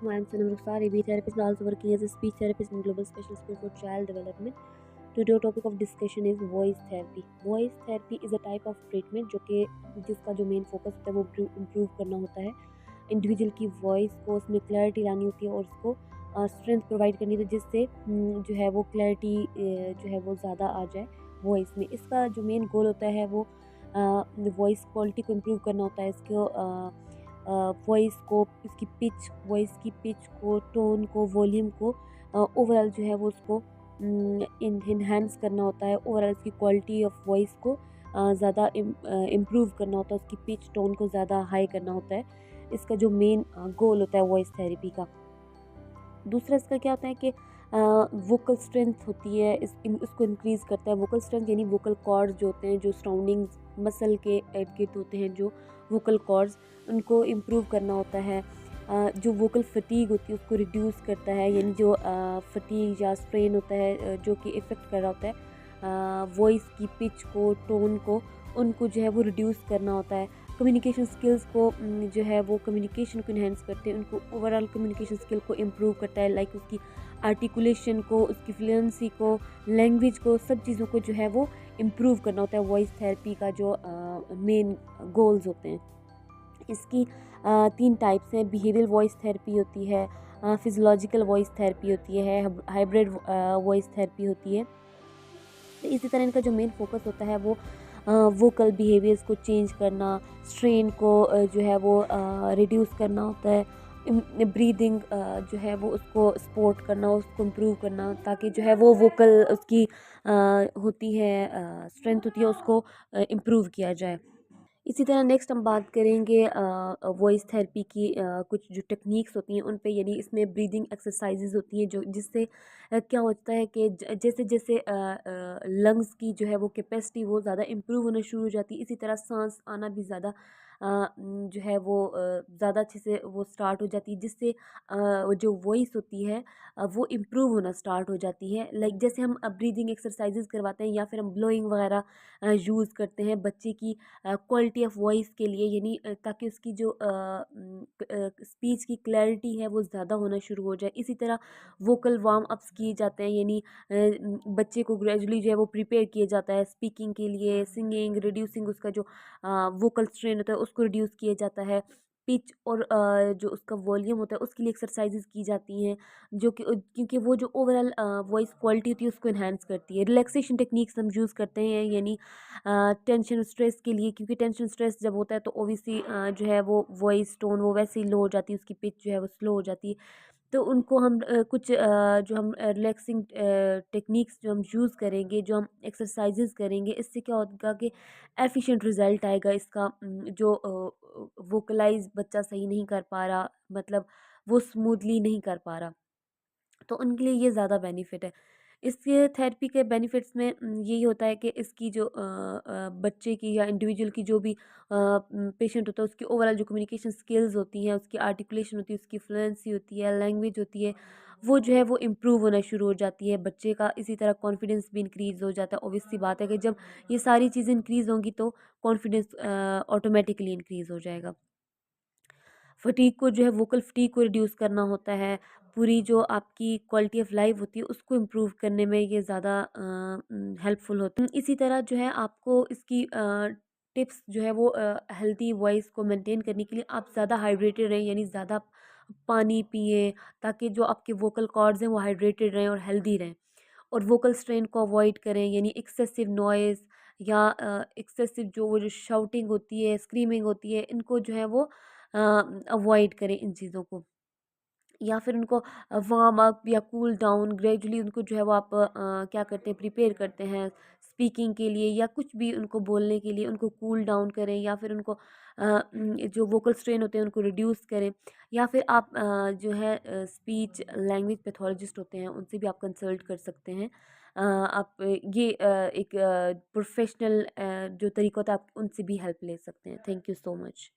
I am Sanam Rukhsar, ABA therapist and also working as a speech therapist in Global Special School for Child Development. Today our topic of discussion is voice therapy. Voice therapy is a type of treatment जिसका जो main focus होता है वो improve करना होता है individual की voice को, उसमें क्लैरिटी लानी होती है और उसको स्ट्रेंथ प्रोवाइड करनी होती है जिससे जो है वो क्लैरिटी जो है वो ज़्यादा आ जाए वॉइस में। इसका जो मेन गोल होता है वो वॉइस क्वालिटी को इम्प्रूव करना होता है, इसको वॉइस को, इसकी पिच, वॉइस की पिच को, टोन को, वॉल्यूम को ओवरऑल जो है वो उसको इन्हेंस करना होता है। ओवरऑल इसकी क्वालिटी ऑफ वॉइस को ज़्यादा इम्प्रूव करना होता है, उसकी पिच, टोन को ज़्यादा हाई करना होता है। इसका जो मेन गोल होता है वॉइस थेरेपी का। दूसरा इसका क्या होता है कि वोकल स्ट्रेंथ होती है, इसको इंक्रीज़ करता है। वोकल स्ट्रेंथ यानी वोकल कॉर्ड्स जो होते हैं, जो सराउंडिंग्स मसल के इर्द-गिर्द होते हैं, जो वोकल कॉर्ड्स, उनको इम्प्रूव करना होता है। जो वोकल फटीग होती है उसको रिड्यूस करता है, यानी जो फटीग या स्ट्रेन होता है जो कि इफ़ेक्ट कर रहा होता है वॉइस की पिच को, टोन को, उनको जो है वो रिड्यूस करना होता है। कम्युनिकेशन स्किल्स को जो है वो कम्युनिकेशन को इन्हेंस करते हैं, उनको ओवरऑल कम्युनिकेशन स्किल को इम्प्रूव करता है, लाइक उसकी आर्टिकुलेशन को, उसकी फ्लुएंसी को, लैंग्वेज को, सब चीज़ों को जो है वो इम्प्रूव करना होता है। वॉइस थेरेपी का जो मेन गोल्स होते हैं, इसकी 3 टाइप्स हैं। बिहेवियरल वॉइस थेरेपी होती है, फिजियोलॉजिकल वॉइस थेरेपी होती है, हाइब्रिड वॉइस थेरेपी होती है। तो इसी तरह इनका जो मेन फोकस होता है वो वोकल बिहेवियर्स को चेंज करना, स्ट्रेन को जो है वो रिड्यूस करना होता है। ब्रीदिंग जो है वो उसको सपोर्ट करना, उसको इम्प्रूव करना, ताकि जो है वो वोकल उसकी होती है स्ट्रेंथ होती है, उसको इम्प्रूव किया जाए। इसी तरह नेक्स्ट हम बात करेंगे वॉइस थेरेपी की कुछ जो टेक्निक्स होती हैं उन पे, यानी इसमें ब्रीदिंग एक्सरसाइजेज होती हैं जो जिससे क्या होता है कि जैसे जैसे लंग्स की जो है वो कैपेसिटी वो ज़्यादा इम्प्रूव होना शुरू हो जाती है, इसी तरह सांस आना भी ज़्यादा जो है वो ज़्यादा अच्छे से वो स्टार्ट हो जाती है, जिससे जो वॉइस होती है वो इम्प्रूव होना स्टार्ट हो जाती है। लाइक जैसे हम ब्रीदिंग एक्सरसाइजेज करवाते हैं या फिर हम ब्लोइंग वगैरह यूज़ करते हैं बच्चे की क्वालिटी ऑफ वॉइस के लिए, यानी ताकि उसकी जो स्पीच की क्लैरिटी है वो ज़्यादा होना शुरू हो जाए। इसी तरह वोकल वार्म अप्स किए जाते हैं, यानी बच्चे को ग्रेजुअली जो है वो प्रिपेयर किया जाता है स्पीकिंग के लिए, सिंगिंग, रिड्यूसिंग उसका जो वोकल स्ट्रेन होता है उसको रिड्यूस किया जाता है। पिच और जो उसका वॉल्यूम होता है उसके लिए एक्सरसाइजेज की जाती हैं, जो कि क्योंकि वो जो ओवरऑल वॉइस क्वालिटी होती है उसको इन्हांस करती है। रिलैक्सेशन टेक्निक्स हम यूज़ करते हैं, यानी टेंशन स्ट्रेस के लिए, क्योंकि टेंशन स्ट्रेस जब होता है तो ओबियसली जो है वो वॉइस टोन वो वैसे ही लो हो जाती है, उसकी पिच जो है वो स्लो हो जाती है। तो उनको हम कुछ जो हम रिलैक्सिंग टेक्निक्स जो हम यूज़ करेंगे, जो हम एक्सरसाइजेज करेंगे, इससे क्या होगा कि एफिशिएंट रिजल्ट आएगा इसका। जो वोकलाइज बच्चा सही नहीं कर पा रहा, मतलब वो स्मूथली नहीं कर पा रहा, तो उनके लिए ये ज़्यादा बेनिफिट है। इसके थेरेपी के बेनिफिट्स में यही होता है कि इसकी जो बच्चे की या इंडिविजुअल की जो भी पेशेंट होता है उसकी ओवरऑल जो कम्युनिकेशन स्किल्स होती हैं, उसकी आर्टिकुलेशन होती है, उसकी फ्लुएंसी होती है, लैंग्वेज होती है, वो जो है वो इम्प्रूव होना शुरू हो जाती है बच्चे का। इसी तरह कॉन्फिडेंस भी इंक्रीज़ हो जाता है। ऑब्वियस सी बात है कि जब ये सारी चीज़ें इंक्रीज़ होंगी तो कॉन्फिडेंस ऑटोमेटिकली इंक्रीज़ हो जाएगा। फटीग को जो है, वोकल फटीग को रिड्यूस करना होता है। पूरी जो आपकी क्वालिटी ऑफ लाइफ होती है उसको इम्प्रूव करने में ये ज़्यादा हेल्पफुल होता है। इसी तरह जो है आपको इसकी टिप्स जो है वो हेल्दी वॉइस को मेंटेन करने के लिए आप ज़्यादा हाइड्रेटेड रहें, यानी ज़्यादा पानी पिएँ, ताकि जो आपके वोकल कॉर्ड्स हैं वो हाइड्रेटेड रहें और हेल्दी रहें। और वोकल स्ट्रेन को अवॉइड करें, यानी एक्सेसिव नॉइज़ या एक्सेसिव जो वो जो शाउटिंग होती है, स्क्रीमिंग होती है, इनको जो है वो अवॉइड करें इन चीज़ों को। या फिर उनको वार्म अप या कूल डाउन ग्रेजुअली उनको जो है वो आप क्या करते हैं, प्रिपेयर करते हैं स्पीकिंग के लिए या कुछ भी उनको बोलने के लिए, उनको कूल डाउन करें या फिर उनको जो वोकल स्ट्रेन होते हैं उनको रिड्यूस करें। या फिर आप जो है स्पीच लैंग्वेज पैथोलॉजिस्ट होते हैं उनसे भी आप कंसल्ट कर सकते हैं। आप ये एक प्रोफेशनल जो तरीका होता है आप उनसे भी हेल्प ले सकते हैं। Thank you so much.